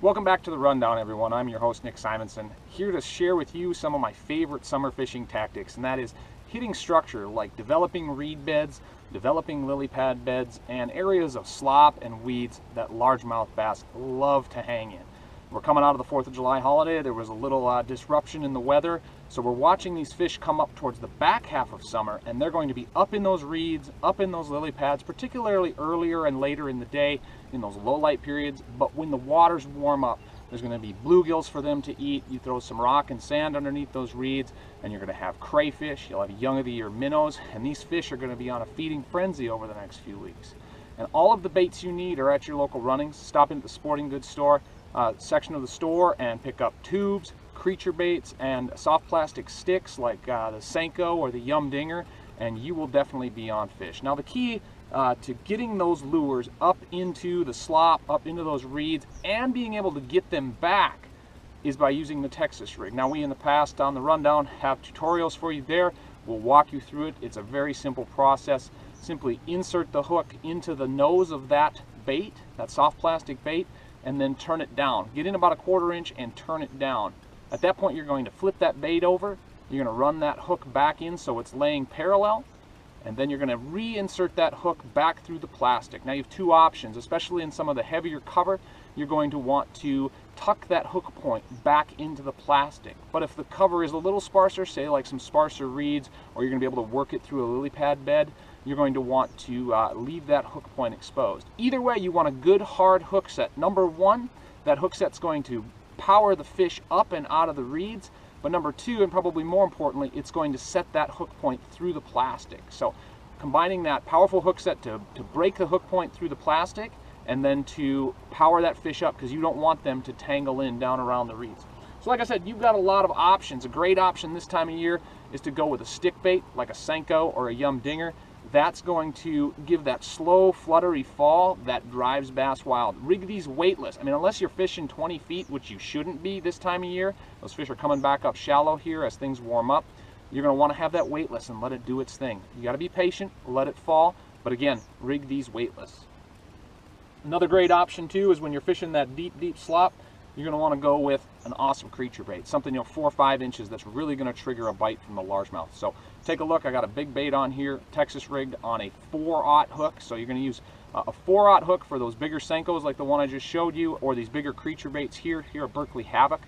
Welcome back to the Rundown, everyone. I'm your host, Nick Simonson, here to share with you some of my favorite summer fishing tactics, and that is hitting structure like developing reed beds, developing lily pad beds, and areas of slop and weeds that largemouth bass love to hang in. We're coming out of the 4th of July holiday. There was a little disruption in the weather, so we're watching these fish come up towards the back half of summer, and they're going to be up in those reeds, up in those lily pads, particularly earlier and later in the day in those low light periods. But when the waters warm up, there's going to be bluegills for them to eat. You throw some rock and sand underneath those reeds, and you're going to have crayfish. You'll have young of the year minnows, and these fish are going to be on a feeding frenzy over the next few weeks. And all of the baits you need are at your local runnings. Stop into the sporting goods store section of the store and pick up tubes, creature baits, and soft plastic sticks like the Senko or the Yum Dinger, and you will definitely be on fish. Now the key to getting those lures up into the slop, up into those reeds, and being able to get them back is by using the Texas rig. Now we in the past on the Rundown have tutorials for you there. We'll walk you through it. It's a very simple process. Simply insert the hook into the nose of that bait, that soft plastic bait, and then turn it down. Get in about a 1/4 inch and turn it down. At that point you're going to flip that bait over, you're going to run that hook back in so it's laying parallel, and then you're going to reinsert that hook back through the plastic. Now you have two options, especially in some of the heavier cover. You're going to want to tuck that hook point back into the plastic. But if the cover is a little sparser, say like some sparser reeds, or you're going to be able to work it through a lily pad bed, you're going to want to leave that hook point exposed. Either way, you want a good hard hook set. Number one, that hook set's going to power the fish up and out of the reeds. But number two, and probably more importantly, it's going to set that hook point through the plastic. So combining that powerful hook set to break the hook point through the plastic, and then to power that fish up, because you don't want them to tangle in down around the reeds. So like I said, you've got a lot of options. A great option this time of year is to go with a stick bait like a Senko or a Yum Dinger. That's going to give that slow, fluttery fall that drives bass wild. Rig these weightless. I mean, unless you're fishing 20 feet, which you shouldn't be this time of year, those fish are coming back up shallow here as things warm up. You're going to want to have that weightless and let it do its thing. You got to be patient, let it fall, but again, rig these weightless. Another great option too is when you're fishing that deep slop, you're going to want to go with an awesome creature bait, something 4 or 5 inches that's really going to trigger a bite from the largemouth. So take a look. I got a big bait on here, Texas rigged on a 4/0 hook. So you're going to use a 4/0 hook for those bigger Senkos like the one I just showed you, or these bigger creature baits here at Berkeley Havoc.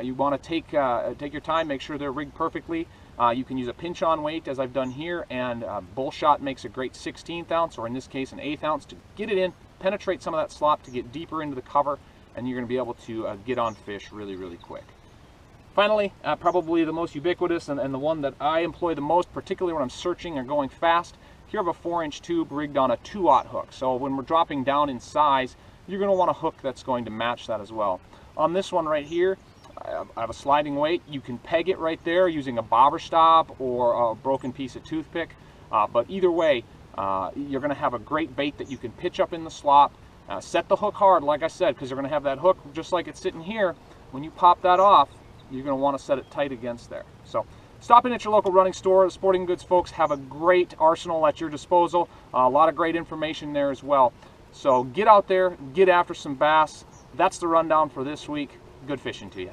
You want to take your time, make sure they're rigged perfectly. You can use a pinch on weight as I've done here, and Bullshot makes a great 1/16 ounce, or in this case an 1/8 ounce, to get it in, penetrate some of that slop to get deeper into the cover, and you're going to be able to get on fish really, really quick. Finally, probably the most ubiquitous and the one that I employ the most, particularly when I'm searching or going fast, here I have a 4-inch tube rigged on a 2/0 hook. So when we're dropping down in size, you're going to want a hook that's going to match that as well. On this one right here, I have a sliding weight. You can peg it right there using a bobber stop or a broken piece of toothpick. But either way, you're going to have a great bait that you can pitch up in the slop. Set the hook hard, like I said, because you're going to have that hook just like it's sitting here. When you pop that off, you're going to want to set it tight against there. So stop in at your local running store. The sporting goods folks have a great arsenal at your disposal. A lot of great information there as well. So get out there, get after some bass. That's the Rundown for this week. Good fishing to you.